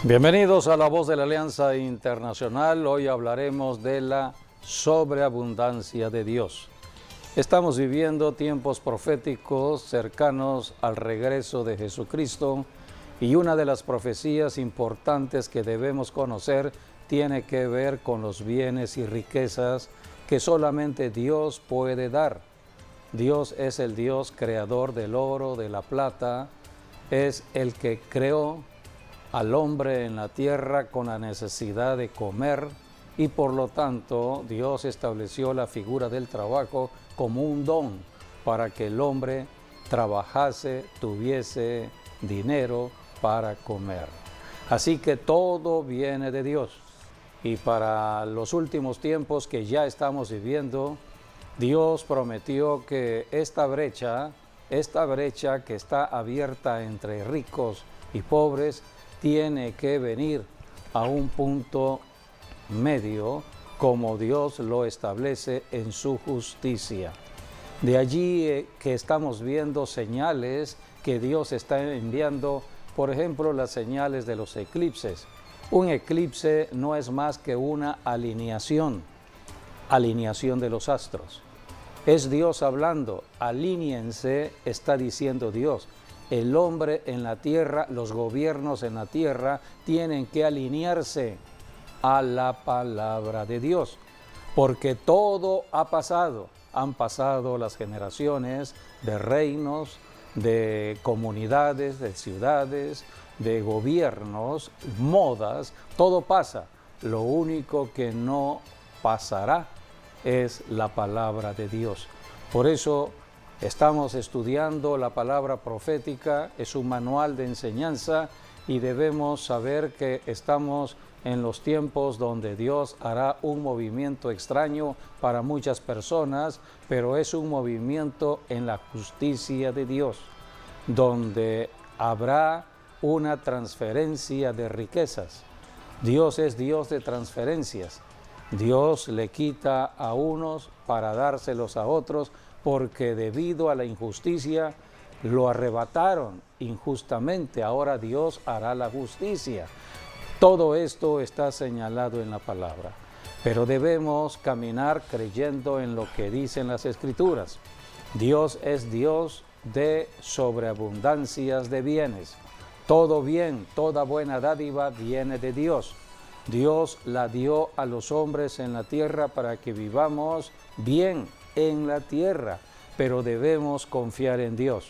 Bienvenidos a La Voz de la Alianza Internacional. Hoy hablaremos de la sobreabundancia de Dios. Estamos viviendo tiempos proféticos cercanos al regreso de Jesucristo y una de las profecías importantes que debemos conocer tiene que ver con los bienes y riquezas que solamente Dios puede dar. Dios es el Dios creador del oro, de la plata, es el que creó al hombre en la tierra con la necesidad de comer y por lo tanto Dios estableció la figura del trabajo como un don para que el hombre trabajase, tuviese dinero para comer. Así que todo viene de Dios y para los últimos tiempos que ya estamos viviendo, Dios prometió que esta brecha que está abierta entre ricos y pobres tiene que venir a un punto medio como Dios lo establece en su justicia. De allí que estamos viendo señales que Dios está enviando, por ejemplo, las señales de los eclipses. Un eclipse no es más que una alineación de los astros. Es Dios hablando, alíñense, está diciendo Dios. El hombre en la tierra, los gobiernos en la tierra tienen que alinearse a la palabra de Dios, porque todo ha pasado. Han pasado las generaciones de reinos, de comunidades, de ciudades, de gobiernos, modas, todo pasa. Lo único que no pasará es la palabra de Dios. Por eso estamos estudiando la palabra profética, es un manual de enseñanza y debemos saber que estamos en los tiempos donde Dios hará un movimiento extraño para muchas personas, pero es un movimiento en la justicia de Dios, donde habrá una transferencia de riquezas. Dios es Dios de transferencias. Dios le quita a unos para dárselos a otros, porque debido a la injusticia lo arrebataron injustamente. Ahora Dios hará la justicia. Todo esto está señalado en la palabra, pero debemos caminar creyendo en lo que dicen las Escrituras. Dios es Dios de sobreabundancias de bienes. Todo bien, toda buena dádiva viene de Dios. Dios la dio a los hombres en la tierra para que vivamos bien en la tierra, pero debemos confiar en Dios.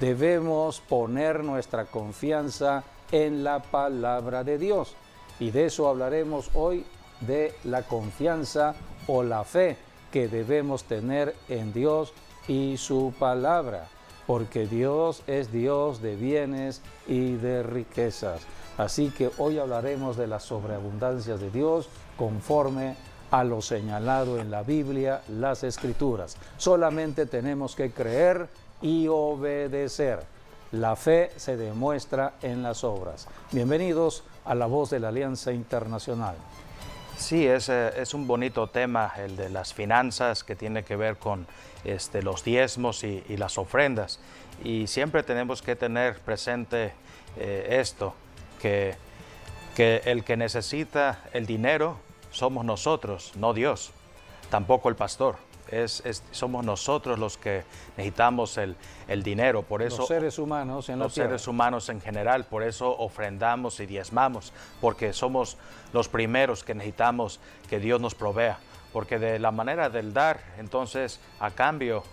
Debemos poner nuestra confianza en la palabra de Dios. Y de eso hablaremos hoy, de la confianza o la fe que debemos tener en Dios y su palabra, porque Dios es Dios de bienes y de riquezas. Así que hoy hablaremos de las sobreabundancias de Dios conforme a lo señalado en la Biblia, las Escrituras. Solamente tenemos que creer y obedecer. La fe se demuestra en las obras. Bienvenidos a La Voz de la Alianza Internacional. Sí, es un bonito tema el de las finanzas que tiene que ver con los diezmos y las ofrendas. Y siempre tenemos que tener presente esto, que el que necesita el dinero somos nosotros, no Dios, tampoco el pastor. Somos nosotros los que necesitamos el dinero. Por eso, los seres humanos en la tierra. Los seres humanos en general, por eso ofrendamos y diezmamos, porque somos los primeros que necesitamos que Dios nos provea. Porque de la manera del dar, entonces, a cambio,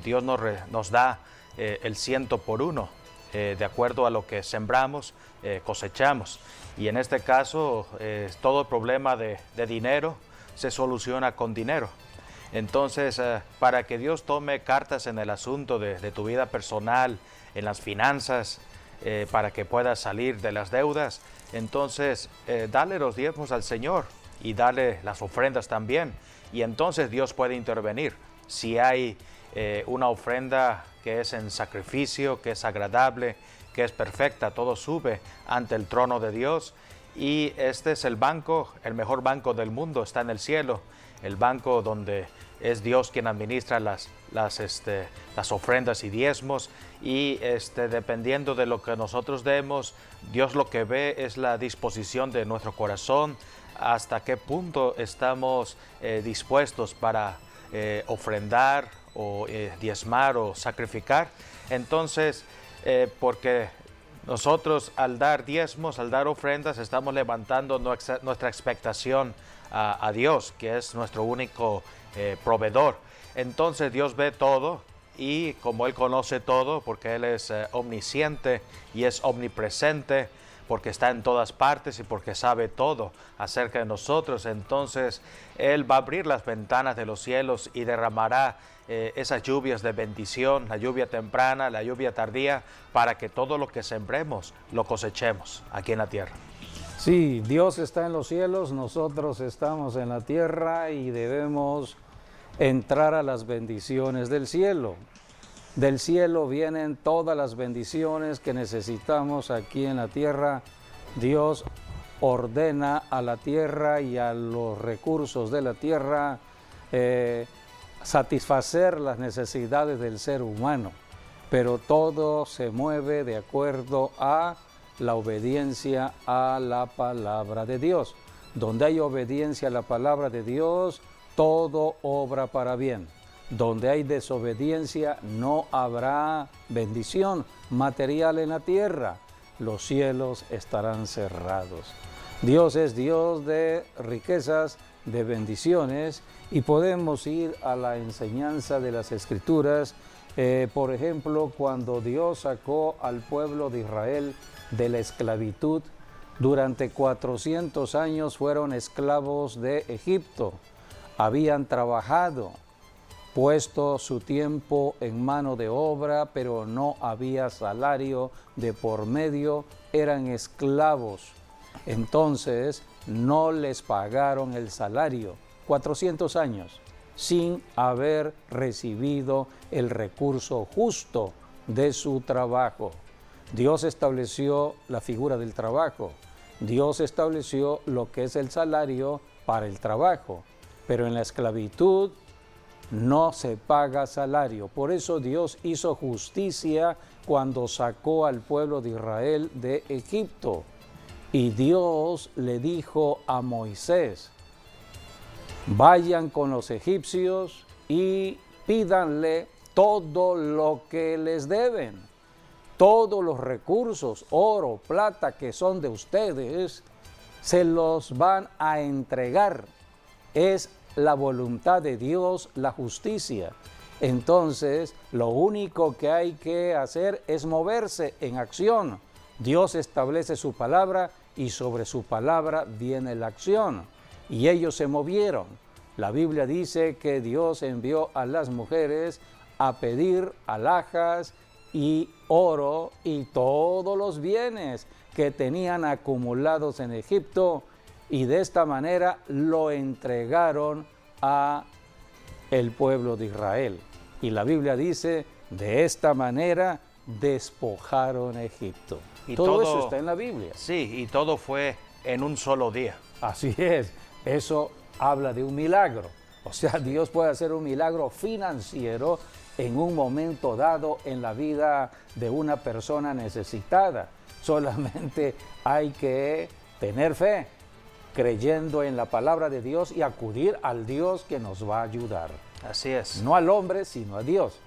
Dios nos da el 100 por 1. De acuerdo a lo que sembramos, cosechamos. Y en este caso, todo problema de dinero se soluciona con dinero. Entonces, para que Dios tome cartas en el asunto de tu vida personal, en las finanzas, para que puedas salir de las deudas, entonces dale los diezmos al Señor y dale las ofrendas también. Y entonces Dios puede intervenir. Si hay una ofrenda que es en sacrificio, que es agradable, que es perfecta, todo sube ante el trono de Dios. Y este es el banco, el mejor banco del mundo, está en el cielo, el banco donde es Dios quien administra las ofrendas y diezmos, y dependiendo de lo que nosotros demos, Dios lo que ve es la disposición de nuestro corazón, hasta qué punto estamos dispuestos para ofrendar o diezmar o sacrificar. Entonces, porque nosotros al dar diezmos, al dar ofrendas, estamos levantando nuestra expectación a Dios, que es nuestro único proveedor. Entonces Dios ve todo, y como Él conoce todo, porque Él es omnisciente y es omnipresente, porque está en todas partes y porque sabe todo acerca de nosotros, entonces Él va a abrir las ventanas de los cielos y derramará esas lluvias de bendición, la lluvia temprana, la lluvia tardía, para que todo lo que sembremos lo cosechemos aquí en la tierra. Sí, Dios está en los cielos, nosotros estamos en la tierra y debemos entrar a las bendiciones del cielo. Del cielo vienen todas las bendiciones que necesitamos aquí en la tierra. Dios ordena a la tierra y a los recursos de la tierra satisfacer las necesidades del ser humano, pero todo se mueve de acuerdo a la obediencia a la palabra de Dios. Donde hay obediencia a la palabra de Dios, todo obra para bien. Donde hay desobediencia, no habrá bendición material en la tierra. Los cielos estarán cerrados. Dios es Dios de riquezas, de bendiciones, y podemos ir a la enseñanza de las Escrituras. Por ejemplo, cuando Dios sacó al pueblo de Israel de la esclavitud, durante 400 años fueron esclavos de Egipto. Habían trabajado, puesto su tiempo en mano de obra, pero no había salario de por medio, eran esclavos. Entonces no les pagaron el salario, 400 años, sin haber recibido el recurso justo de su trabajo. Dios estableció la figura del trabajo, Dios estableció lo que es el salario para el trabajo, pero en la esclavitud no se paga salario. Por eso Dios hizo justicia cuando sacó al pueblo de Israel de Egipto. Y Dios le dijo a Moisés: vayan con los egipcios y pídanle todo lo que les deben. Todos los recursos, oro, plata que son de ustedes, se los van a entregar. Es la voluntad de Dios, la justicia. Entonces, lo único que hay que hacer es moverse en acción. Dios establece su palabra y sobre su palabra viene la acción. Y ellos se movieron. La Biblia dice que Dios envió a las mujeres a pedir alhajas y oro y todos los bienes que tenían acumulados en Egipto, y de esta manera lo entregaron a el pueblo de Israel. Y la Biblia dice, de esta manera despojaron Egipto. Y todo eso está en la Biblia. Sí, y todo fue en un solo día. Así es, eso habla de un milagro. O sea, Dios puede hacer un milagro financiero en un momento dado en la vida de una persona necesitada. Solamente hay que tener fe, creyendo en la palabra de Dios y acudir al Dios que nos va a ayudar. Así es. No al hombre, sino a Dios.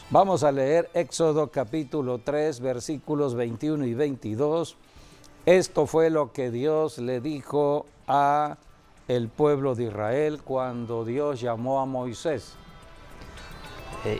Vamos a leer Éxodo capítulo 3, versículos 21 y 22. Esto fue lo que Dios le dijo a el pueblo de Israel cuando Dios llamó a Moisés.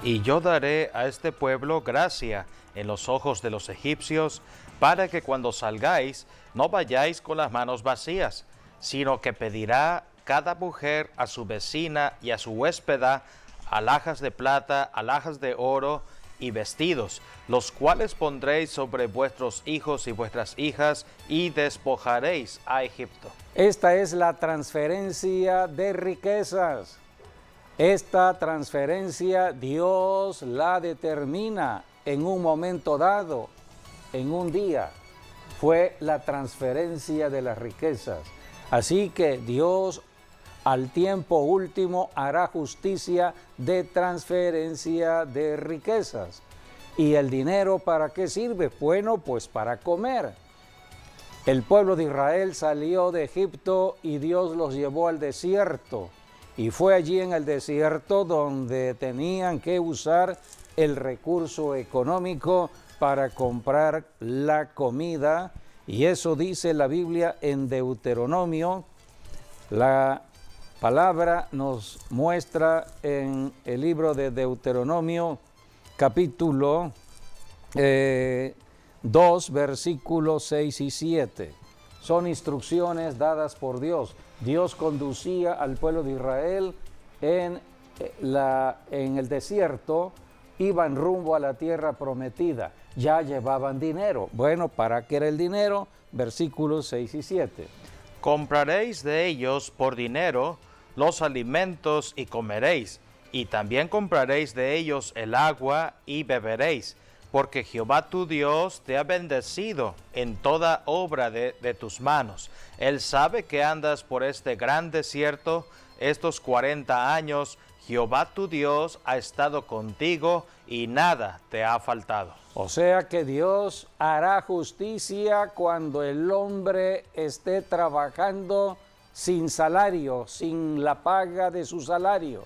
Y yo daré a este pueblo gracia en los ojos de los egipcios, para que cuando salgáis no vayáis con las manos vacías, sino que pedirá cada mujer a su vecina y a su huéspeda alhajas de plata, alhajas de oro y vestidos, los cuales pondréis sobre vuestros hijos y vuestras hijas, y despojaréis a Egipto. Esta es la transferencia de riquezas. Esta transferencia Dios la determina en un momento dado, en un día. Fue la transferencia de las riquezas. Así que Dios al tiempo último hará justicia de transferencia de riquezas. ¿Y el dinero para qué sirve? Bueno, pues para comer. El pueblo de Israel salió de Egipto y Dios los llevó al desierto. Y fue allí en el desierto donde tenían que usar el recurso económico para comprar la comida. Y eso dice la Biblia en Deuteronomio. La palabra nos muestra en el libro de Deuteronomio, capítulo 2, versículos 6 y 7. Son instrucciones dadas por Dios. Dios conducía al pueblo de Israel en el desierto, iban rumbo a la tierra prometida, ya llevaban dinero. Bueno, ¿para qué era el dinero? Versículos 6 y 7. Compraréis de ellos por dinero los alimentos y comeréis, y también compraréis de ellos el agua y beberéis, porque Jehová tu Dios te ha bendecido en toda obra de tus manos. Él sabe que andas por este gran desierto estos 40 años. Jehová tu Dios ha estado contigo y nada te ha faltado. O sea que Dios hará justicia cuando el hombre esté trabajando sin salario, sin la paga de su salario.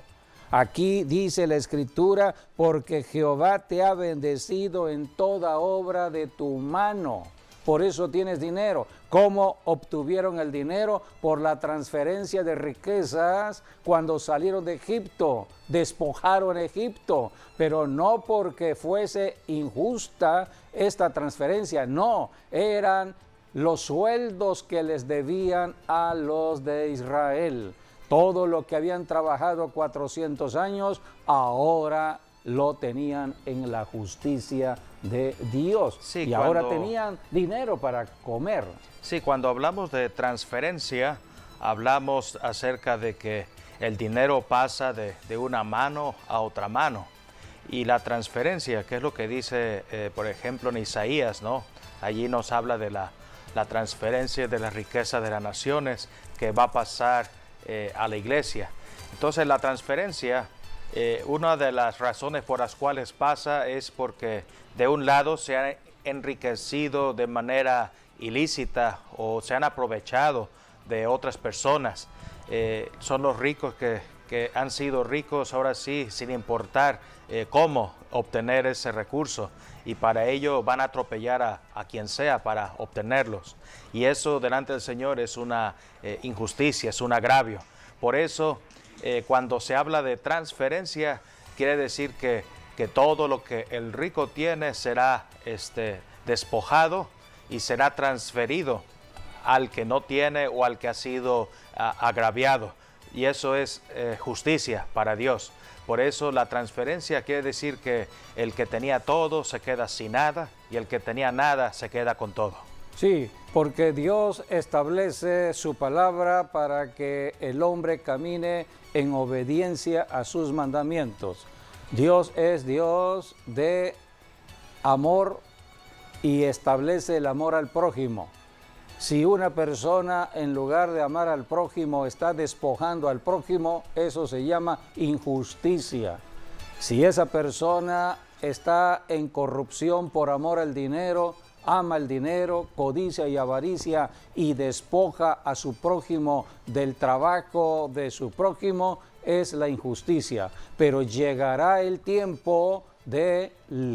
Aquí dice la Escritura, porque Jehová te ha bendecido en toda obra de tu mano. Por eso tienes dinero. ¿Cómo obtuvieron el dinero? Por la transferencia de riquezas cuando salieron de Egipto. Despojaron Egipto, pero no porque fuese injusta esta transferencia. No, eran los sueldos que les debían a los de Israel. Todo lo que habían trabajado 400 años, ahora lo tenían en la justicia de Dios. Sí, y ahora tenían dinero para comer. Sí, cuando hablamos de transferencia, hablamos acerca de que el dinero pasa de una mano a otra mano. Y la transferencia, que es lo que dice, por ejemplo, en Isaías, ¿no? Allí nos habla de la transferencia de la riqueza de las naciones que va a pasar a la iglesia. Entonces la transferencia, una de las razones por las cuales pasa es porque de un lado se han enriquecido de manera ilícita o se han aprovechado de otras personas. Son los ricos que han sido ricos ahora sí, sin importar cómo obtener ese recurso, y para ello van a atropellar a quien sea para obtenerlos. Y eso delante del Señor es una injusticia, es un agravio. Por eso, cuando se habla de transferencia, quiere decir que todo lo que el rico tiene será despojado y será transferido al que no tiene o al que ha sido agraviado. Y eso es justicia para Dios. Por eso la transferencia quiere decir que el que tenía todo se queda sin nada y el que tenía nada se queda con todo. Sí, porque Dios establece su palabra para que el hombre camine en obediencia a sus mandamientos. Dios es Dios de amor y establece el amor al prójimo. Si una persona, en lugar de amar al prójimo, está despojando al prójimo, eso se llama injusticia. Si esa persona está en corrupción por amor al dinero, ama el dinero, codicia y avaricia y despoja a su prójimo del trabajo de su prójimo, es la injusticia. Pero llegará el tiempo del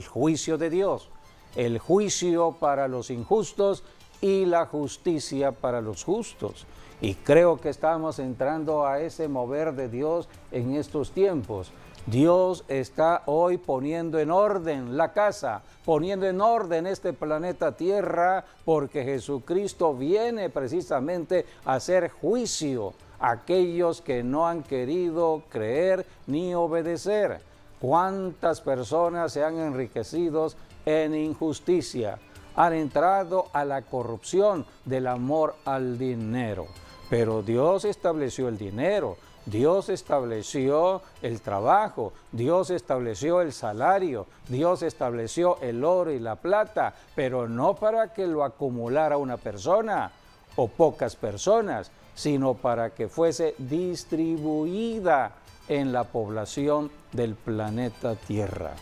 juicio de Dios, el juicio para los injustos y la justicia para los justos. Y creo que estamos entrando a ese mover de Dios en estos tiempos. Dios está hoy poniendo en orden la casa, poniendo en orden este planeta Tierra, porque Jesucristo viene precisamente a hacer juicio a aquellos que no han querido creer ni obedecer. ¿Cuántas personas se han enriquecido en injusticia? Han entrado a la corrupción del amor al dinero. Pero Dios estableció el dinero, Dios estableció el trabajo, Dios estableció el salario, Dios estableció el oro y la plata, pero no para que lo acumulara una persona o pocas personas, sino para que fuese distribuida en la población del planeta Tierra.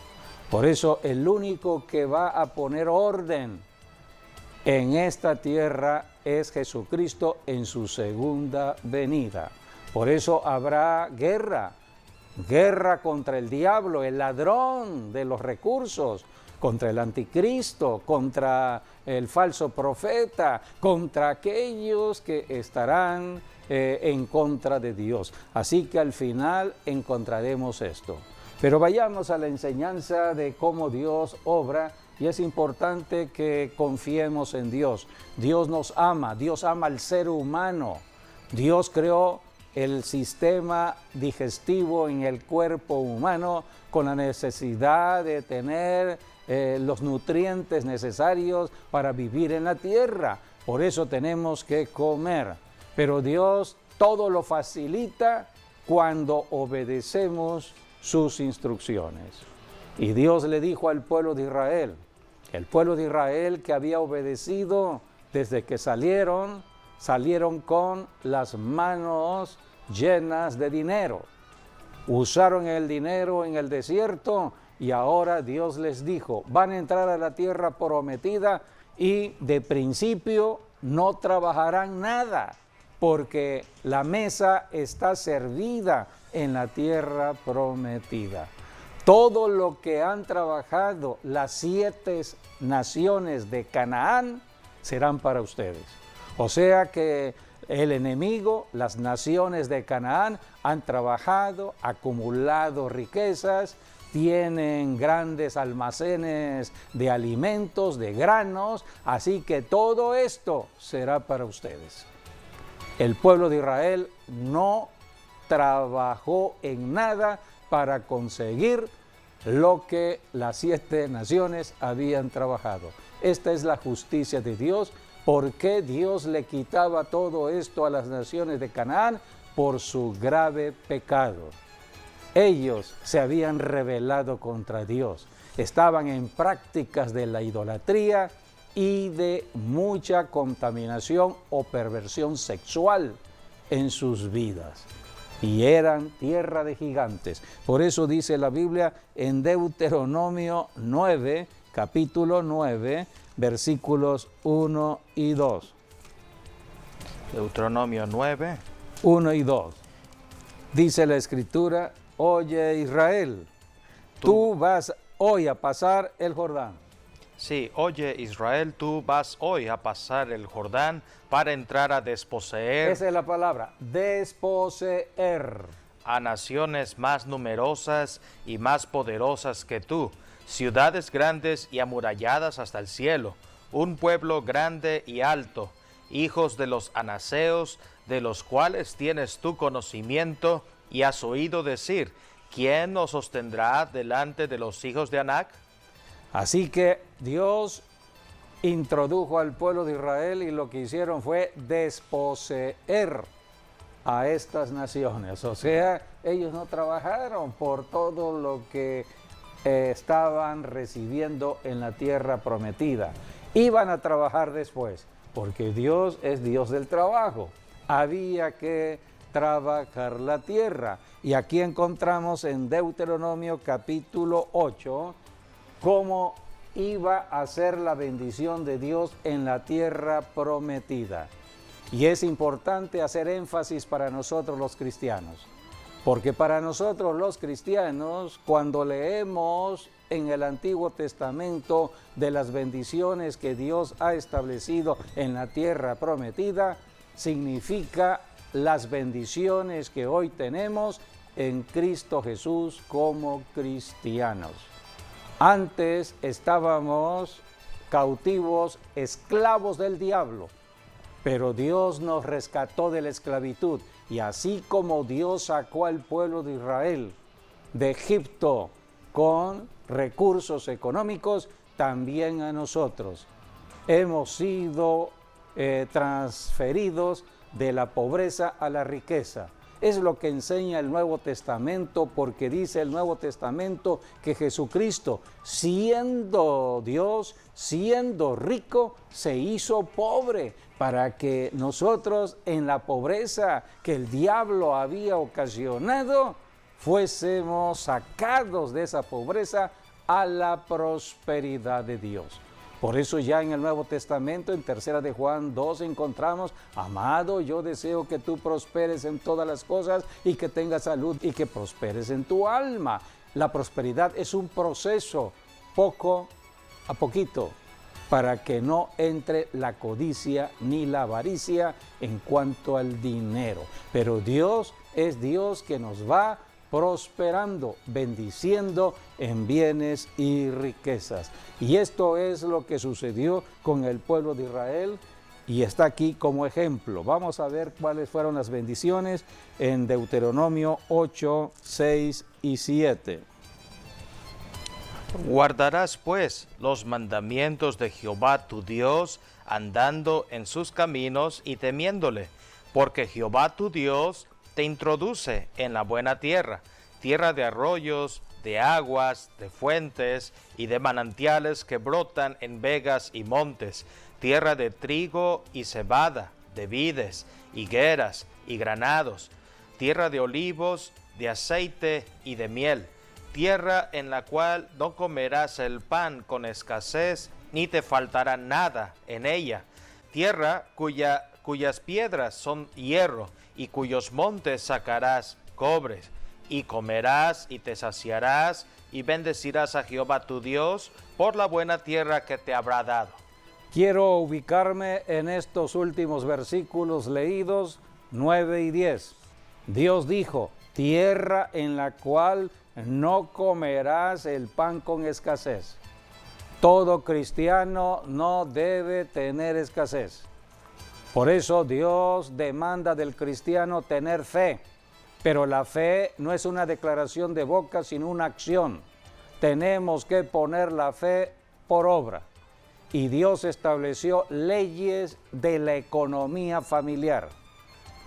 Por eso el único que va a poner orden en esta tierra es Jesucristo en su segunda venida. Por eso habrá guerra contra el diablo, el ladrón de los recursos, contra el anticristo, contra el falso profeta, contra aquellos que estarán en contra de Dios. Así que al final encontraremos esto. Pero vayamos a la enseñanza de cómo Dios obra, y es importante que confiemos en Dios. Dios nos ama, Dios ama al ser humano. Dios creó el sistema digestivo en el cuerpo humano con la necesidad de tener los nutrientes necesarios para vivir en la tierra. Por eso tenemos que comer. Pero Dios todo lo facilita cuando obedecemos sus instrucciones. Y Dios le dijo al pueblo de Israel, el pueblo de Israel que había obedecido desde que salieron con las manos llenas de dinero. Usaron el dinero en el desierto y ahora Dios les dijo, van a entrar a la tierra prometida y de principio no trabajarán nada, porque la mesa está servida en la tierra prometida. Todo lo que han trabajado las 7 naciones de Canaán serán para ustedes. O sea que el enemigo, las naciones de Canaán, han trabajado, acumulado riquezas, tienen grandes almacenes de alimentos, de granos, así que todo esto será para ustedes. El pueblo de Israel no trabajó en nada para conseguir lo que las 7 naciones habían trabajado. Esta es la justicia de Dios. ¿Por qué Dios le quitaba todo esto a las naciones de Canaán? Por su grave pecado. Ellos se habían rebelado contra Dios, estaban en prácticas de la idolatría y de mucha contaminación o perversión sexual en sus vidas. Y eran tierra de gigantes. Por eso dice la Biblia en Deuteronomio 9, capítulo 9, versículos 1 y 2. Deuteronomio 9. 1 y 2. Dice la Escritura, oye Israel, tú vas hoy a pasar el Jordán. Sí, oye Israel, tú vas hoy a pasar el Jordán para entrar a desposeer. Esa es la palabra, desposeer. A naciones más numerosas y más poderosas que tú, ciudades grandes y amuralladas hasta el cielo, un pueblo grande y alto, hijos de los anaseos, de los cuales tienes tu conocimiento y has oído decir, ¿quién nos sostendrá delante de los hijos de Anac? Así que Dios introdujo al pueblo de Israel y lo que hicieron fue desposeer a estas naciones. O sea, ellos no trabajaron por todo lo que estaban recibiendo en la tierra prometida. Iban a trabajar después, porque Dios es Dios del trabajo. Había que trabajar la tierra. Y aquí encontramos en Deuteronomio capítulo 8 cómo iba a ser la bendición de Dios en la tierra prometida. Y es importante hacer énfasis para nosotros los cristianos, porque para nosotros los cristianos, cuando leemos en el Antiguo Testamento de las bendiciones que Dios ha establecido en la tierra prometida, significa las bendiciones que hoy tenemos en Cristo Jesús como cristianos. Antes estábamos cautivos, esclavos del diablo, pero Dios nos rescató de la esclavitud. Y así como Dios sacó al pueblo de Israel de Egipto con recursos económicos, también a nosotros hemos sido transferidos de la pobreza a la riqueza. Es lo que enseña el Nuevo Testamento, porque dice el Nuevo Testamento que Jesucristo, siendo Dios, siendo rico, se hizo pobre para que nosotros en la pobreza que el diablo había ocasionado, fuésemos sacados de esa pobreza a la prosperidad de Dios. Por eso ya en el Nuevo Testamento, en 3 de Juan 2, encontramos: amado, yo deseo que tú prosperes en todas las cosas y que tengas salud y que prosperes en tu alma. La prosperidad es un proceso, poco a poquito, para que no entre la codicia ni la avaricia en cuanto al dinero. Pero Dios es Dios que nos va prosperando, bendiciendo en bienes y riquezas. Y esto es lo que sucedió con el pueblo de Israel y está aquí como ejemplo. Vamos a ver cuáles fueron las bendiciones en Deuteronomio 8, 6 y 7. Guardarás pues los mandamientos de Jehová tu Dios, andando en sus caminos y temiéndole, porque Jehová tu Dios te introduce en la buena tierra, tierra de arroyos, de aguas, de fuentes y de manantiales que brotan en vegas y montes, tierra de trigo y cebada, de vides, higueras y granados, tierra de olivos, de aceite y de miel, tierra en la cual no comerás el pan con escasez, ni te faltará nada en ella, tierra cuyas piedras son hierro, y cuyos montes sacarás cobre, y comerás y te saciarás, y bendecirás a Jehová tu Dios por la buena tierra que te habrá dado. Quiero ubicarme en estos últimos versículos leídos, 9 y 10. Dios dijo: tierra en la cual no comerás el pan con escasez. Todo cristiano no debe tener escasez. Por eso Dios demanda del cristiano tener fe, pero la fe no es una declaración de boca, sino una acción. Tenemos que poner la fe por obra. Y Dios estableció leyes de la economía familiar.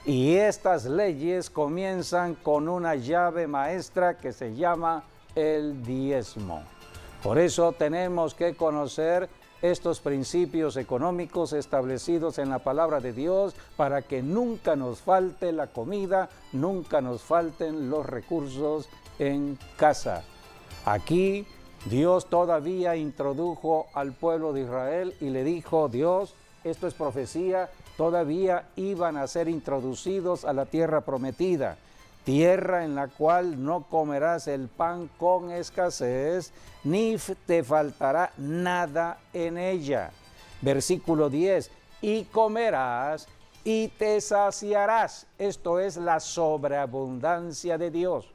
Y estas leyes comienzan con una llave maestra que se llama el diezmo. Por eso tenemos que conocer estos principios económicos establecidos en la palabra de Dios para que nunca nos falte la comida, nunca nos falten los recursos en casa. Aquí Dios todavía introdujo al pueblo de Israel y le dijo: Dios, esto es profecía, todavía iban a ser introducidos a la tierra prometida, tierra en la cual no comerás el pan con escasez, ni te faltará nada en ella. Versículo 10, y comerás y te saciarás. Esto es la sobreabundancia de Dios.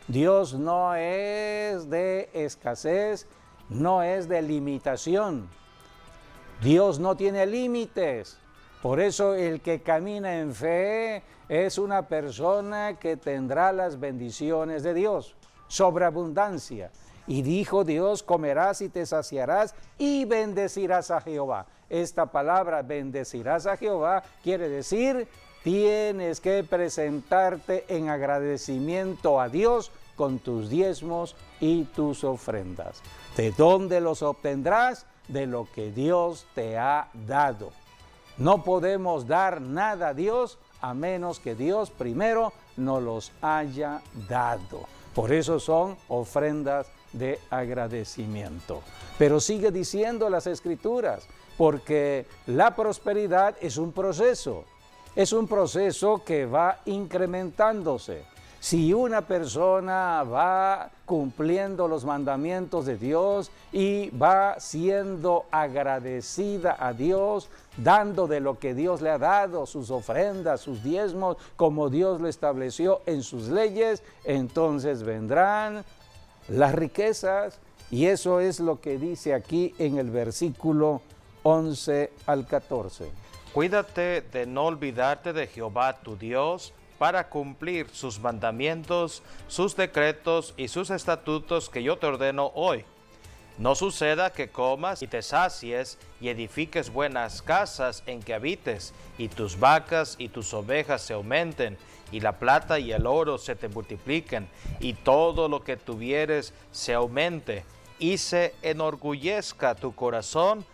Dios no es de escasez, no es de limitación. Dios no tiene límites. Por eso el que camina en fe es una persona que tendrá las bendiciones de Dios, sobreabundancia. Y dijo Dios: comerás y te saciarás y bendecirás a Jehová. Esta palabra, bendecirás a Jehová, quiere decir, tienes que presentarte en agradecimiento a Dios con tus diezmos y tus ofrendas. ¿De dónde los obtendrás? De lo que Dios te ha dado. No podemos dar nada a Dios a menos que Dios primero nos los haya dado. Por eso son ofrendas de agradecimiento. Pero sigue diciendo las Escrituras, porque la prosperidad es un proceso que va incrementándose. Si una persona va cumpliendo los mandamientos de Dios y va siendo agradecida a Dios, dando de lo que Dios le ha dado, sus ofrendas, sus diezmos, como Dios lo estableció en sus leyes, entonces vendrán las riquezas, y eso es lo que dice aquí en el versículo 11 al 14. Cuídate de no olvidarte de Jehová tu Dios, para cumplir sus mandamientos, sus decretos y sus estatutos que yo te ordeno hoy. No suceda que comas y te sacies y edifiques buenas casas en que habites, y tus vacas y tus ovejas se aumenten, y la plata y el oro se te multipliquen, y todo lo que tuvieres se aumente, y se enorgullezca tu corazón,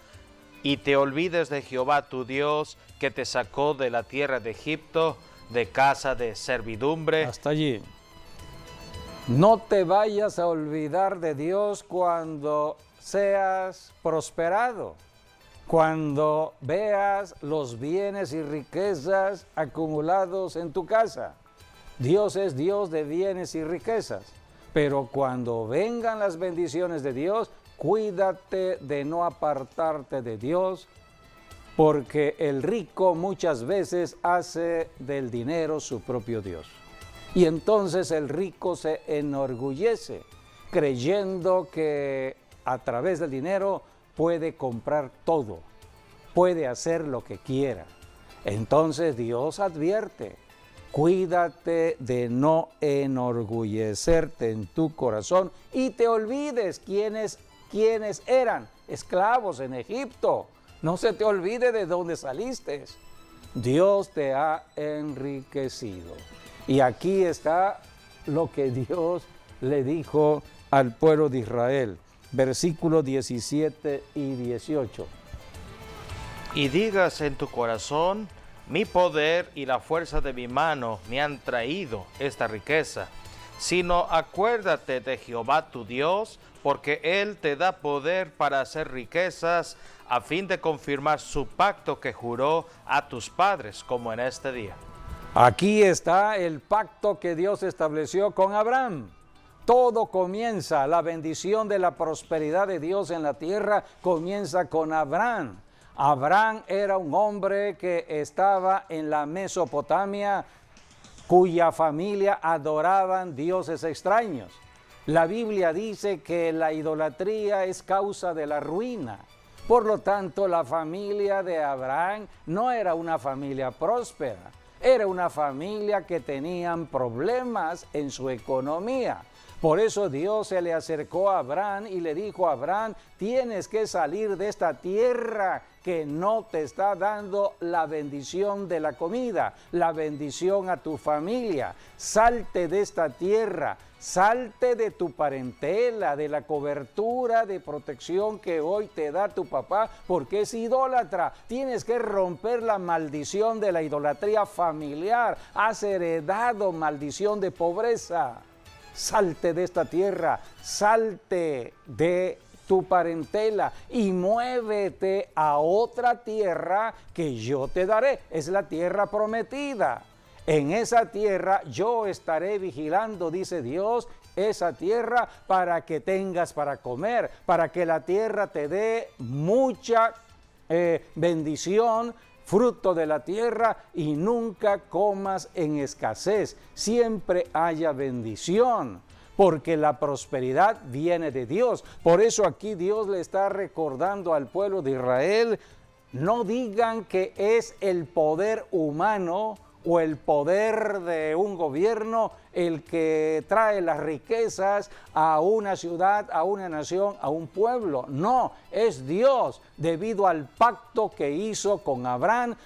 y te olvides de Jehová tu Dios, que te sacó de la tierra de Egipto, de casa de servidumbre. Hasta allí. No te vayas a olvidar de Dios cuando seas prosperado, cuando veas los bienes y riquezas acumulados en tu casa. Dios es Dios de bienes y riquezas, pero cuando vengan las bendiciones de Dios, cuídate de no apartarte de Dios, porque el rico muchas veces hace del dinero su propio Dios. Y entonces el rico se enorgullece, creyendo que a través del dinero puede comprar todo, puede hacer lo que quiera. Entonces Dios advierte, cuídate de no enorgullecerte en tu corazón y te olvides quiénes eran esclavos en Egipto. No se te olvide de dónde saliste. Dios te ha enriquecido. Y aquí está lo que Dios le dijo al pueblo de Israel, versículos 17 y 18. Y digas en tu corazón, mi poder y la fuerza de mi mano me han traído esta riqueza, sino acuérdate de Jehová tu Dios, porque Él te da poder para hacer riquezas, a fin de confirmar su pacto que juró a tus padres, como en este día. Aquí está el pacto que Dios estableció con Abraham. Todo comienza, la bendición de la prosperidad de Dios en la tierra comienza con Abraham. Abraham era un hombre que estaba en la Mesopotamia, cuya familia adoraban dioses extraños. La Biblia dice que la idolatría es causa de la ruina. Por lo tanto, la familia de Abraham no era una familia próspera. Era una familia que tenían problemas en su economía. Por eso Dios se le acercó a Abraham y le dijo a Abraham, tienes que salir de esta tierra que no te está dando la bendición de la comida, la bendición a tu familia. Salte de esta tierra, salte de tu parentela, de la cobertura de protección que hoy te da tu papá, porque es idólatra. Tienes que romper la maldición de la idolatría familiar. Has heredado maldición de pobreza. Salte de esta tierra, salte de tu parentela y muévete a otra tierra que yo te daré. Es la tierra prometida. En esa tierra yo estaré vigilando, dice Dios, esa tierra para que tengas para comer, para que la tierra te dé mucha bendición, fruto de la tierra, y nunca comas en escasez, siempre haya bendición, porque la prosperidad viene de Dios. Por eso aquí Dios le está recordando al pueblo de Israel, no digan que es el poder humano o el poder de un gobierno el que trae las riquezas a una ciudad, a una nación, a un pueblo. No, es Dios, debido al pacto que hizo con Abraham,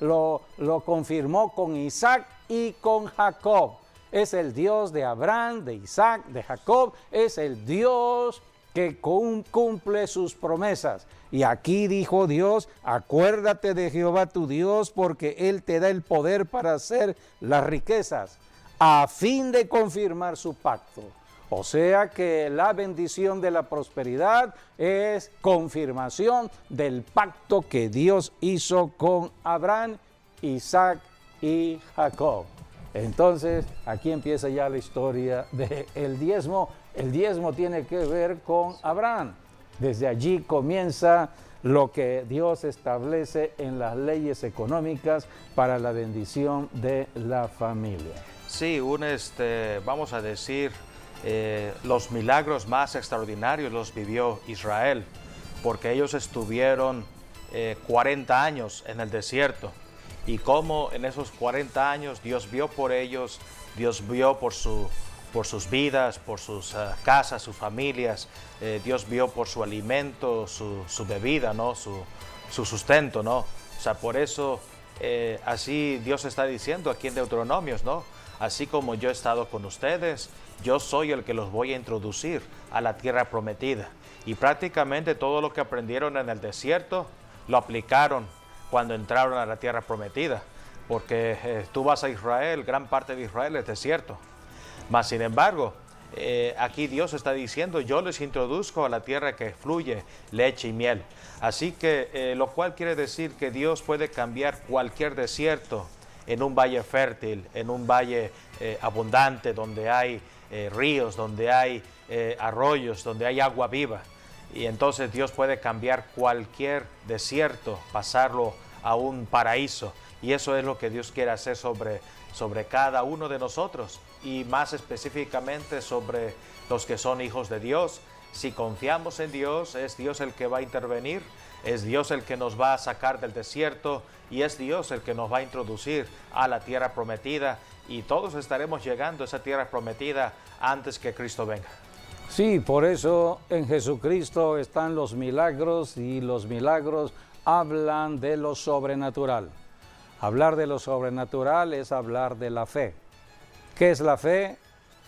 lo confirmó con Isaac y con Jacob. Es el Dios de Abraham, de Isaac, de Jacob, es el Dios que cumple sus promesas. Y aquí dijo Dios, acuérdate de Jehová tu Dios, porque Él te da el poder para hacer las riquezas, a fin de confirmar su pacto. O sea que la bendición de la prosperidad es confirmación del pacto que Dios hizo con Abraham, Isaac y Jacob. Entonces, aquí empieza ya la historia del diezmo. El diezmo tiene que ver con Abraham. Desde allí comienza lo que Dios establece en las leyes económicas para la bendición de la familia. Sí, vamos a decir, los milagros más extraordinarios los vivió Israel, porque ellos estuvieron 40 años en el desierto. Y cómo en esos 40 años Dios vio por ellos, Dios vio por sus vidas, por sus casas, sus familias, Dios vio por su alimento, su bebida, ¿no? Su sustento, ¿no? O sea, por eso así Dios está diciendo aquí en Deuteronomios, ¿no? Así como yo he estado con ustedes, yo soy el que los voy a introducir a la tierra prometida. Y prácticamente todo lo que aprendieron en el desierto lo aplicaron cuando entraron a la tierra prometida. Porque tú vas a Israel, gran parte de Israel es desierto. Mas sin embargo, aquí Dios está diciendo, yo les introduzco a la tierra que fluye leche y miel. Así que, lo cual quiere decir que Dios puede cambiar cualquier desierto en un valle fértil, en un valle abundante, donde hay ríos, donde hay arroyos, donde hay agua viva. Y entonces Dios puede cambiar cualquier desierto, pasarlo a un paraíso. Y eso es lo que Dios quiere hacer sobre cada uno de nosotros, y más específicamente sobre los que son hijos de Dios. Si confiamos en Dios, es Dios el que va a intervenir, es Dios el que nos va a sacar del desierto, y es Dios el que nos va a introducir a la tierra prometida, y todos estaremos llegando a esa tierra prometida antes que Cristo venga. Sí, por eso en Jesucristo están los milagros, y los milagros hablan de lo sobrenatural. Hablar de lo sobrenatural es hablar de la fe. ¿Qué es la fe?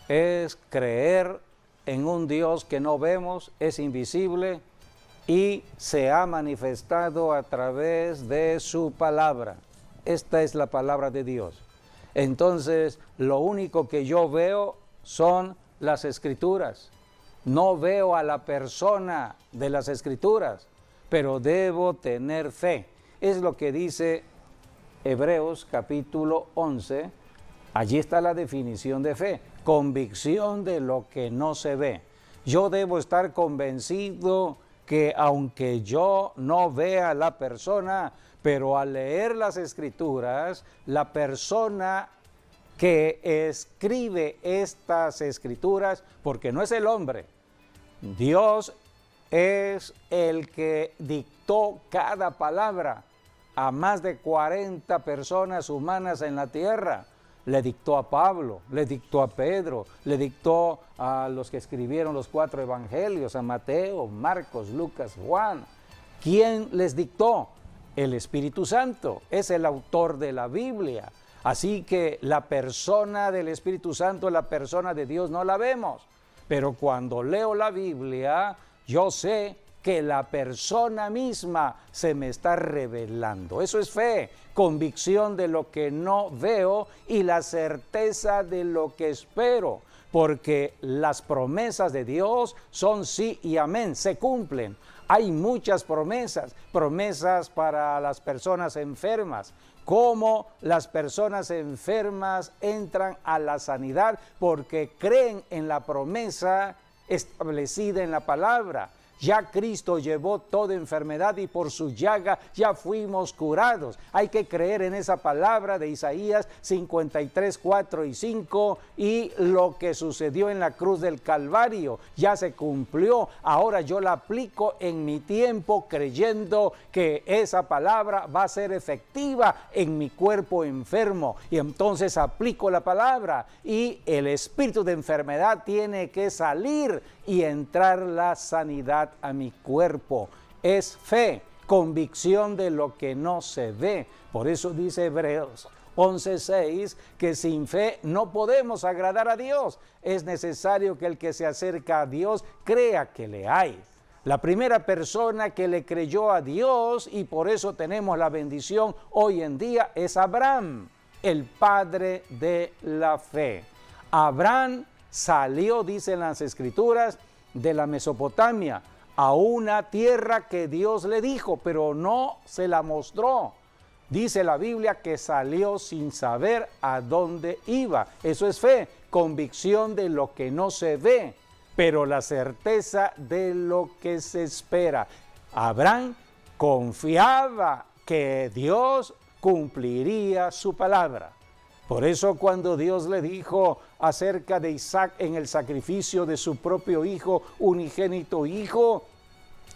Es creer en un Dios que no vemos, es invisible y se ha manifestado a través de su palabra. Esta es la palabra de Dios. Entonces, lo único que yo veo son las Escrituras. No veo a la persona de las Escrituras, pero debo tener fe. Es lo que dice Hebreos capítulo 11, allí está la definición de fe, convicción de lo que no se ve. Yo debo estar convencido que aunque yo no vea a la persona, pero al leer las Escrituras, la persona que escribe estas Escrituras, porque no es el hombre, Dios es el que dictó cada palabra a más de 40 personas humanas en la tierra. Le dictó a Pablo, le dictó a Pedro, le dictó a los que escribieron los 4 evangelios, a Mateo, Marcos, Lucas, Juan. ¿Quién les dictó? El Espíritu Santo, es el autor de la Biblia. Así que la persona del Espíritu Santo, la persona de Dios, no la vemos. Pero cuando leo la Biblia, yo sé que la persona misma se me está revelando. Eso es fe, convicción de lo que no veo y la certeza de lo que espero, porque las promesas de Dios son sí y amén, se cumplen. Hay muchas promesas, promesas para las personas enfermas, cómo las personas enfermas entran a la sanidad porque creen en la promesa establecida en la palabra. Ya Cristo llevó toda enfermedad y por su llaga ya fuimos curados. Hay que creer en esa palabra de Isaías 53, 4 y 5, y lo que sucedió en la cruz del Calvario ya se cumplió. Ahora yo la aplico en mi tiempo creyendo que esa palabra va a ser efectiva en mi cuerpo enfermo. Y entonces aplico la palabra y el espíritu de enfermedad tiene que salir y entrar la sanidad a mi cuerpo. Es fe, convicción de lo que no se ve. Por eso dice Hebreos 11:6 que sin fe no podemos agradar a Dios. Es necesario que el que se acerca a Dios crea que le hay. La primera persona que le creyó a Dios, y por eso tenemos la bendición hoy en día, es Abraham, el padre de la fe. Abraham salió, dicen las Escrituras, de la Mesopotamia a una tierra que Dios le dijo, pero no se la mostró. Dice la Biblia que salió sin saber a dónde iba. Eso es fe, convicción de lo que no se ve, pero la certeza de lo que se espera. Abraham confiaba que Dios cumpliría su palabra. Por eso cuando Dios le dijo acerca de Isaac en el sacrificio de su propio hijo, unigénito hijo,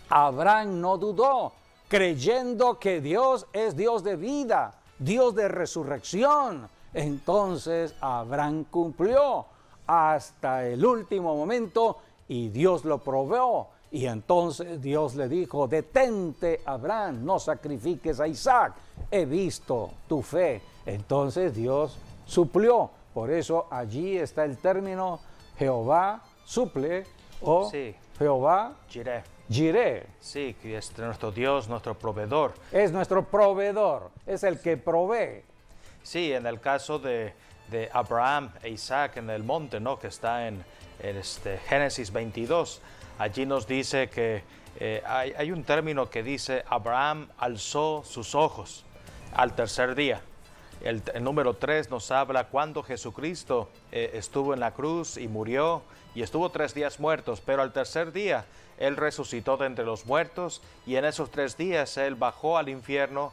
Abraham no dudó, creyendo que Dios es Dios de vida, Dios de resurrección. Entonces Abraham cumplió hasta el último momento y Dios lo probó. Y entonces Dios le dijo, detente Abraham, no sacrifiques a Isaac. he visto tu fe. Entonces Dios suplió. Por eso allí está el término Jehová suple o Sí. Jehová Jireh. Jireh. Sí, que es nuestro Dios, nuestro proveedor. Es nuestro proveedor, es el que provee. Sí, en el caso de Abraham e Isaac en el monte, ¿no? Que está en Génesis 22, allí nos dice que hay un término que dice Abraham alzó sus ojos al tercer día. El número 3 nos habla cuando Jesucristo estuvo en la cruz y murió y estuvo 3 días muertos, pero al tercer día Él resucitó de entre los muertos y en esos 3 días Él bajó al infierno,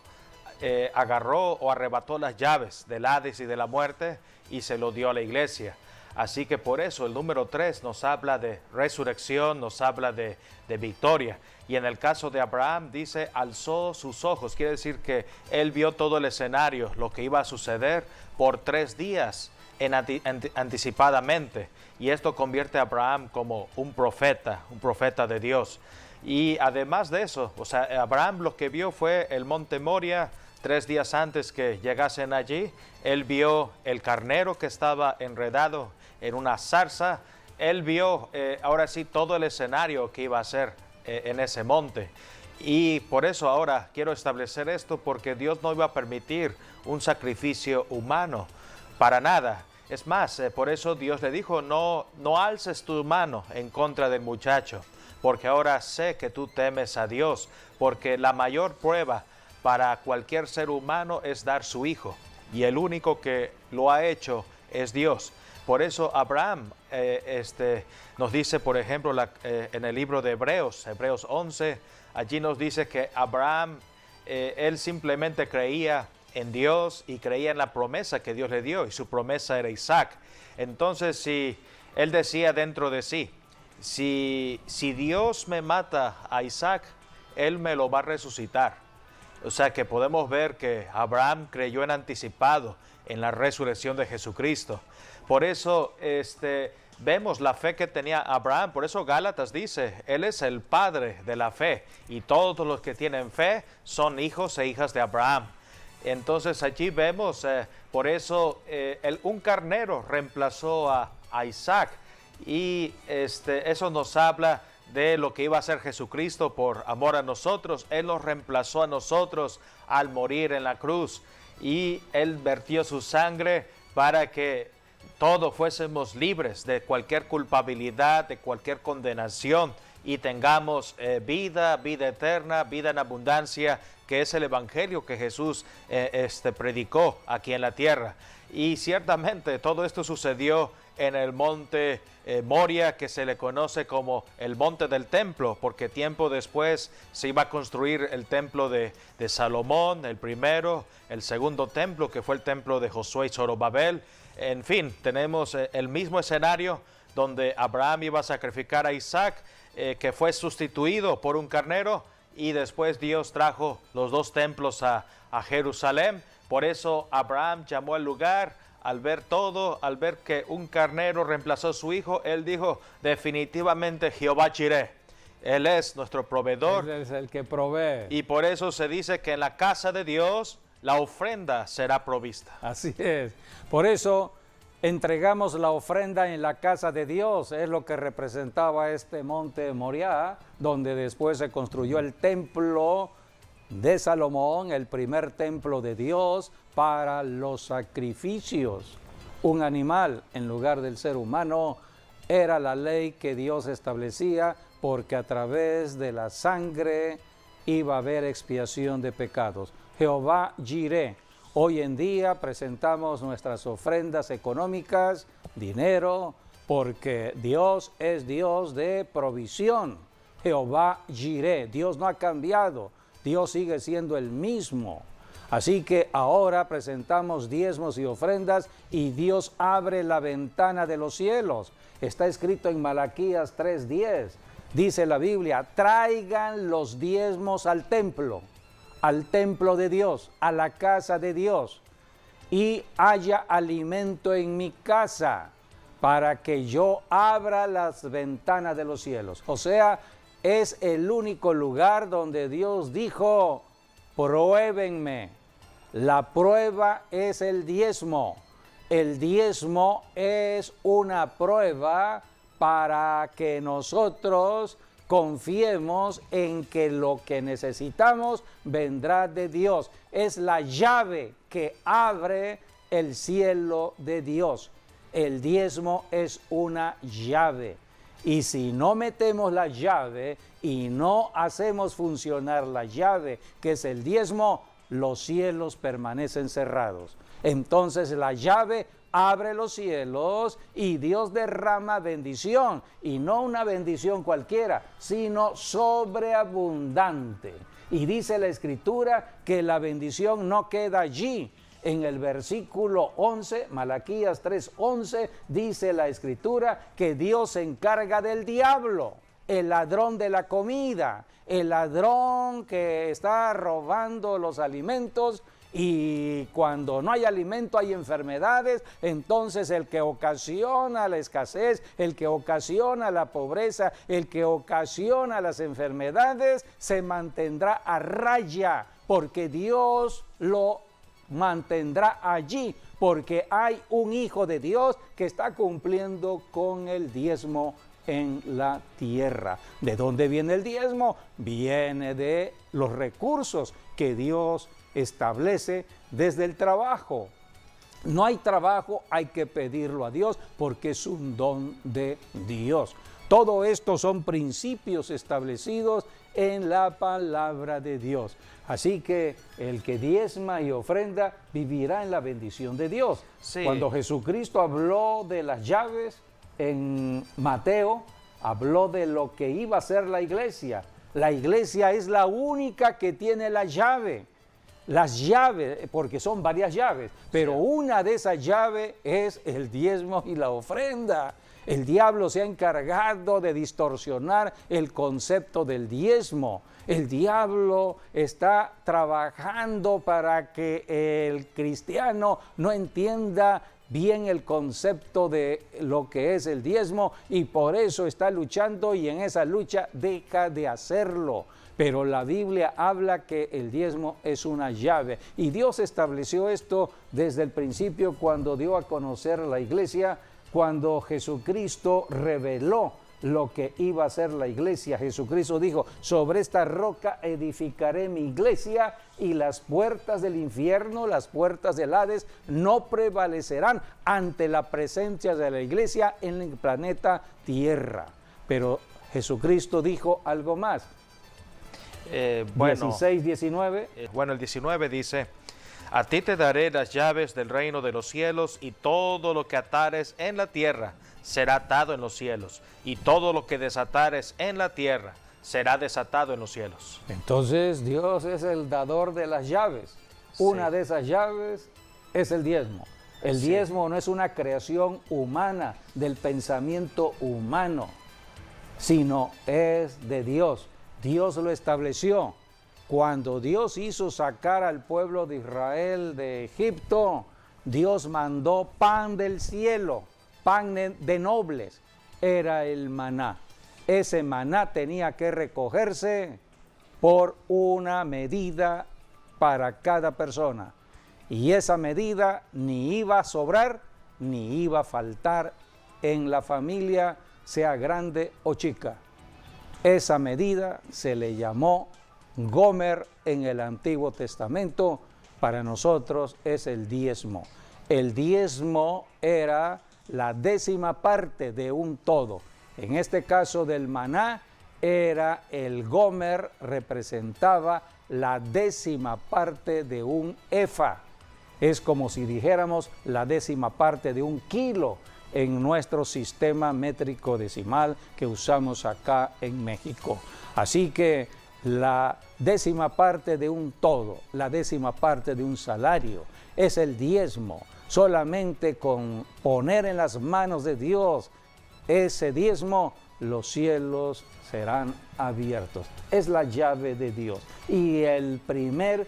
agarró o arrebató las llaves del Hades y de la muerte y se lo dio a la iglesia. Así que por eso el número 3 nos habla de resurrección, nos habla de victoria. Y en el caso de Abraham dice, alzó sus ojos, quiere decir que él vio todo el escenario, lo que iba a suceder por 3 días anticipadamente. Y esto convierte a Abraham como un profeta de Dios. Y además de eso, o sea, Abraham lo que vio fue el monte Moria 3 días antes que llegasen allí. Él vio el carnero que estaba enredado en una zarza. Él vio ahora sí todo el escenario que iba a ser en ese monte. Y por eso ahora quiero establecer esto, porque Dios no iba a permitir un sacrificio humano para nada. Es más, por eso Dios le dijo, no alces tu mano en contra del muchacho, porque ahora sé que tú temes a Dios, porque la mayor prueba para cualquier ser humano es dar su hijo, y el único que lo ha hecho es Dios. Por eso Abraham nos dice, por ejemplo, en el libro de Hebreos 11, allí nos dice que Abraham, él simplemente creía en Dios y creía en la promesa que Dios le dio, y su promesa era Isaac. Entonces, si él decía dentro de sí, si Dios me mata a Isaac, él me lo va a resucitar. O sea que podemos ver que Abraham creyó en anticipado en la resurrección de Jesucristo. Por eso vemos la fe que tenía Abraham. Por eso Gálatas dice, él es el padre de la fe, y todos los que tienen fe son hijos e hijas de Abraham. Entonces allí vemos, por eso un carnero reemplazó a Isaac, y eso nos habla de lo que iba a hacer Jesucristo por amor a nosotros. Él nos reemplazó a nosotros al morir en la cruz, y Él vertió su sangre para que todos fuésemos libres de cualquier culpabilidad, de cualquier condenación, y tengamos vida eterna, vida en abundancia, que es el evangelio que Jesús predicó aquí en la tierra. Y ciertamente todo esto sucedió en el monte Moria, que se le conoce como el monte del templo, porque tiempo después se iba a construir el templo de Salomón, el primero, el segundo templo, que fue el templo de Josué y Zorobabel. En fin, tenemos el mismo escenario donde Abraham iba a sacrificar a Isaac, que fue sustituido por un carnero, y después Dios trajo los 2 templos a Jerusalén. Por eso Abraham llamó al lugar, al ver todo, al ver que un carnero reemplazó a su hijo, él dijo, definitivamente Jehová Jireh, Él es nuestro proveedor. Él es el que provee. Y por eso se dice que en la casa de Dios la ofrenda será provista. Así es. Por eso entregamos la ofrenda en la casa de Dios. Es lo que representaba este monte Moriah, donde después se construyó el templo de Salomón, el primer templo de Dios para los sacrificios. Un animal en lugar del ser humano era la ley que Dios establecía, porque a través de la sangre iba a haber expiación de pecados. Jehová Jireh. Hoy en día presentamos nuestras ofrendas económicas, dinero, porque Dios es Dios de provisión. Jehová Jireh. Dios no ha cambiado. Dios sigue siendo el mismo. Así que ahora presentamos diezmos y ofrendas, y Dios abre la ventana de los cielos. Está escrito en Malaquías 3:10. Dice la Biblia, traigan los diezmos al templo de Dios, a la casa de Dios, y haya alimento en mi casa, para que yo abra las ventanas de los cielos. O sea, es el único lugar donde Dios dijo, pruébenme, La prueba es el diezmo. El diezmo es una prueba para que nosotros confiemos en que lo que necesitamos vendrá de Dios. Es la llave que abre el cielo de Dios. El diezmo es una llave. Y si no metemos la llave y no hacemos funcionar la llave, que es el diezmo, los cielos permanecen cerrados. Entonces la llave abre los cielos y Dios derrama bendición, y no una bendición cualquiera, sino sobreabundante. Y dice la Escritura que la bendición no queda allí. En el versículo 11, Malaquías 3:11, dice la Escritura que Dios se encarga del diablo, el ladrón de la comida, el ladrón que está robando los alimentos. Y cuando no hay alimento hay enfermedades, entonces el que ocasiona la escasez, el que ocasiona la pobreza, el que ocasiona las enfermedades, se mantendrá a raya, porque Dios lo mantendrá allí, porque hay un hijo de Dios que está cumpliendo con el diezmo en la tierra. ¿De dónde viene el diezmo? Viene de los recursos que Dios establece desde el trabajo. No hay trabajo, hay que pedirlo a Dios porque es un don de Dios. Todo esto son principios establecidos en la palabra de Dios. Así que el que diezma y ofrenda vivirá en la bendición de Dios. Sí. Cuando Jesucristo habló de las llaves en Mateo, habló de lo que iba a ser la iglesia. La iglesia es la única que tiene la llave. Las llaves, porque son varias llaves, pero una de esas llaves es el diezmo y la ofrenda. El diablo se ha encargado de distorsionar el concepto del diezmo. El diablo está trabajando para que el cristiano no entienda bien el concepto de lo que es el diezmo, y por eso está luchando, y en esa lucha deja de hacerlo. Pero la Biblia habla que el diezmo es una llave, y Dios estableció esto desde el principio cuando dio a conocer la iglesia, cuando Jesucristo reveló lo que iba a ser la iglesia. Jesucristo dijo: sobre esta roca edificaré mi iglesia, y las puertas del infierno, las puertas del Hades, no prevalecerán ante la presencia de la iglesia en el planeta Tierra. Pero Jesucristo dijo algo más. 16, 19. El 19 dice: a ti te daré las llaves del reino de los cielos, y todo lo que atares en la tierra será atado en los cielos, y todo lo que desatares en la tierra será desatado en los cielos. Entonces Dios es el dador de las llaves. Una de esas llaves es el diezmo. El diezmo no es una creación humana, del pensamiento humano, sino es de Dios. Dios lo estableció. Cuando Dios hizo sacar al pueblo de Israel de Egipto, Dios mandó pan del cielo, pan de nobles, era el maná. Ese maná tenía que recogerse por una medida para cada persona. Y esa medida ni iba a sobrar, ni iba a faltar en la familia, sea grande o chica. Esa medida se le llamó Gomer en el Antiguo Testamento. Para nosotros es el diezmo. El diezmo era la 10ª parte de un todo. En este caso del maná, era el Gomer, representaba la 10ª parte de un efa. Es como si dijéramos la 10ª parte de un kilo en nuestro sistema métrico decimal que usamos acá en México. Así que la 10ª parte de un todo, la 10ª parte de un salario, es el diezmo. Solamente con poner en las manos de Dios ese diezmo, los cielos serán abiertos. Es la llave de Dios. Y el primer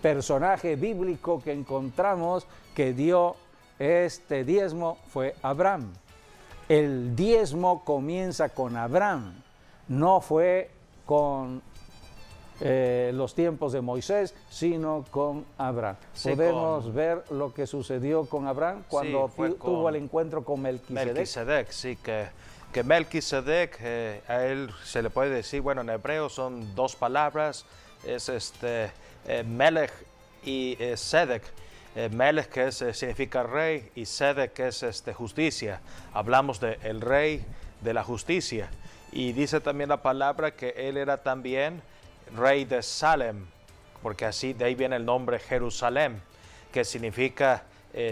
personaje bíblico que encontramos que dio este diezmo fue Abraham. El diezmo comienza con Abraham, no fue con los tiempos de Moisés, sino con Abraham. Sí, Podemos ver lo que sucedió con Abraham cuando tuvo el encuentro con Melquisedec. Melquisedec, sí, que Melquisedec, a él se le puede decir, bueno, en hebreo son dos palabras, es Melech y Sedec. Melech, que significa rey, y Sedec, que es justicia. Hablamos del rey de la justicia. Y dice también la palabra que él era también rey de Salem, porque así de ahí viene el nombre Jerusalén, que significa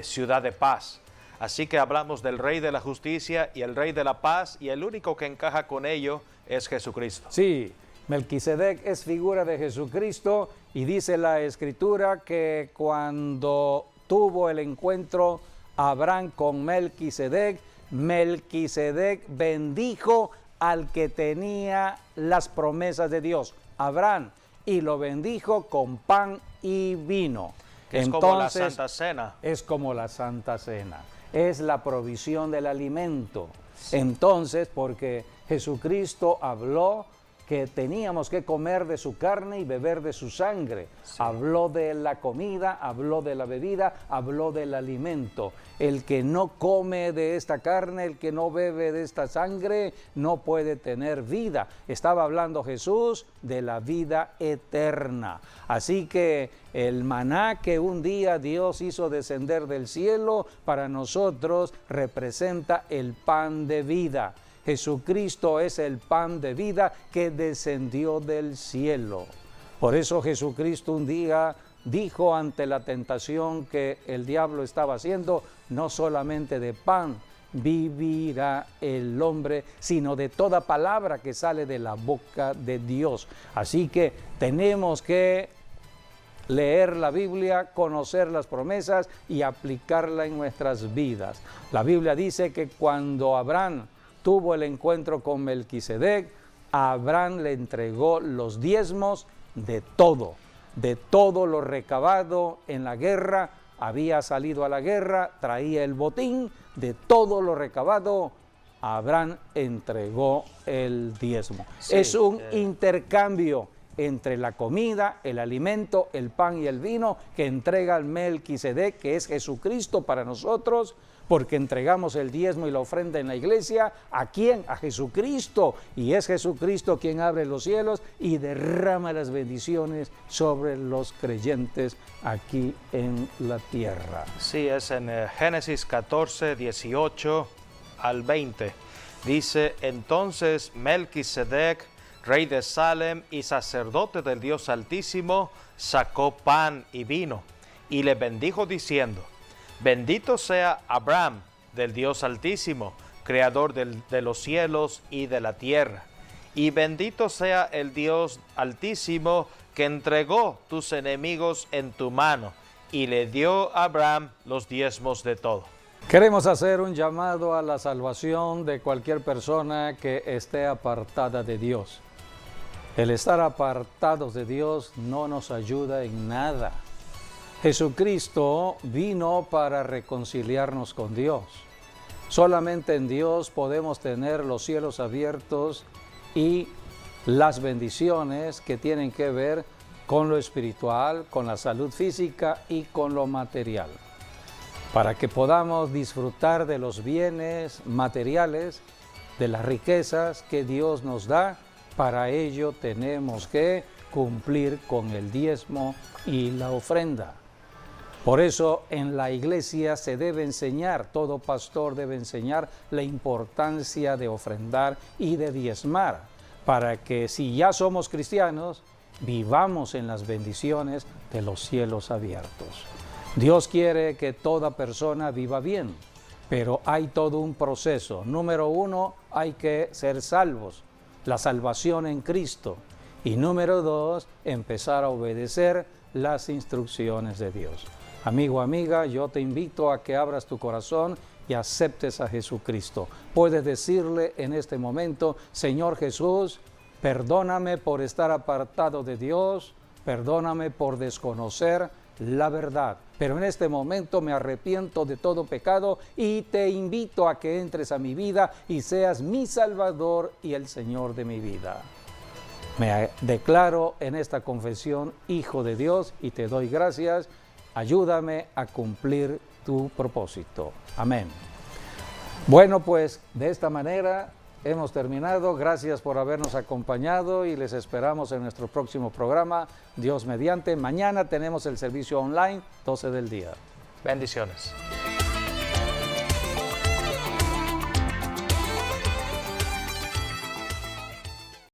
ciudad de paz. Así que hablamos del rey de la justicia y el rey de la paz, y el único que encaja con ello es Jesucristo. Sí, Melquisedec es figura de Jesucristo, y dice la Escritura que cuando tuvo el encuentro Abraham con Melquisedec, Melquisedec bendijo al que tenía las promesas de Dios, Abraham, y lo bendijo con pan y vino. Es como la Santa Cena. Es como la Santa Cena. Es la provisión del alimento. Entonces, porque Jesucristo habló que teníamos que comer de su carne y beber de su sangre. Sí. Habló de la comida, habló de la bebida, habló del alimento. El que no come de esta carne, el que no bebe de esta sangre, no puede tener vida. Estaba hablando Jesús de la vida eterna. Así que el maná que un día Dios hizo descender del cielo para nosotros representa el pan de vida. Jesucristo es el pan de vida que descendió del cielo. Por eso Jesucristo un día dijo ante la tentación que el diablo estaba haciendo, no solamente de pan vivirá el hombre, sino de toda palabra que sale de la boca de Dios. Así que tenemos que leer la Biblia, conocer las promesas y aplicarla en nuestras vidas. La Biblia dice que cuando Abraham tuvo el encuentro con Melquisedec, Abraham le entregó los diezmos de todo lo recabado en la guerra. Había salido a la guerra, traía el botín, de todo lo recabado, Abraham entregó el diezmo. Sí, es un intercambio entre la comida, el alimento, el pan y el vino que entrega el Melquisedec, que es Jesucristo para nosotros, porque entregamos el diezmo y la ofrenda en la iglesia. ¿A quién? A Jesucristo. Y es Jesucristo quien abre los cielos y derrama las bendiciones sobre los creyentes aquí en la tierra. Sí, es en Génesis 14, 18 al 20. Dice, entonces Melquisedec, rey de Salem y sacerdote del Dios Altísimo, sacó pan y vino y le bendijo diciendo, bendito sea Abraham del Dios Altísimo, creador de los cielos y de la tierra. Y bendito sea el Dios Altísimo que entregó tus enemigos en tu mano y le dio a Abraham los diezmos de todo. Queremos hacer un llamado a la salvación de cualquier persona que esté apartada de Dios. El estar apartados de Dios no nos ayuda en nada. Jesucristo vino para reconciliarnos con Dios. Solamente en Dios podemos tener los cielos abiertos y las bendiciones que tienen que ver con lo espiritual, con la salud física y con lo material. Para que podamos disfrutar de los bienes materiales, de las riquezas que Dios nos da, para ello tenemos que cumplir con el diezmo y la ofrenda. Por eso en la iglesia se debe enseñar, todo pastor debe enseñar la importancia de ofrendar y de diezmar, para que si ya somos cristianos, vivamos en las bendiciones de los cielos abiertos. Dios quiere que toda persona viva bien, pero hay todo un proceso. Número uno, hay que ser salvos, la salvación en Cristo. Y número dos, empezar a obedecer las instrucciones de Dios. Amigo, amiga, yo te invito a que abras tu corazón y aceptes a Jesucristo. Puedes decirle en este momento, Señor Jesús, perdóname por estar apartado de Dios, perdóname por desconocer la verdad. Pero en este momento me arrepiento de todo pecado y te invito a que entres a mi vida y seas mi Salvador y el Señor de mi vida. Me declaro en esta confesión hijo de Dios y te doy gracias. Ayúdame a cumplir tu propósito. Amén. Bueno, pues de esta manera hemos terminado. Gracias por habernos acompañado y les esperamos en nuestro próximo programa, Dios mediante. Mañana tenemos el servicio online, 12 del día. Bendiciones.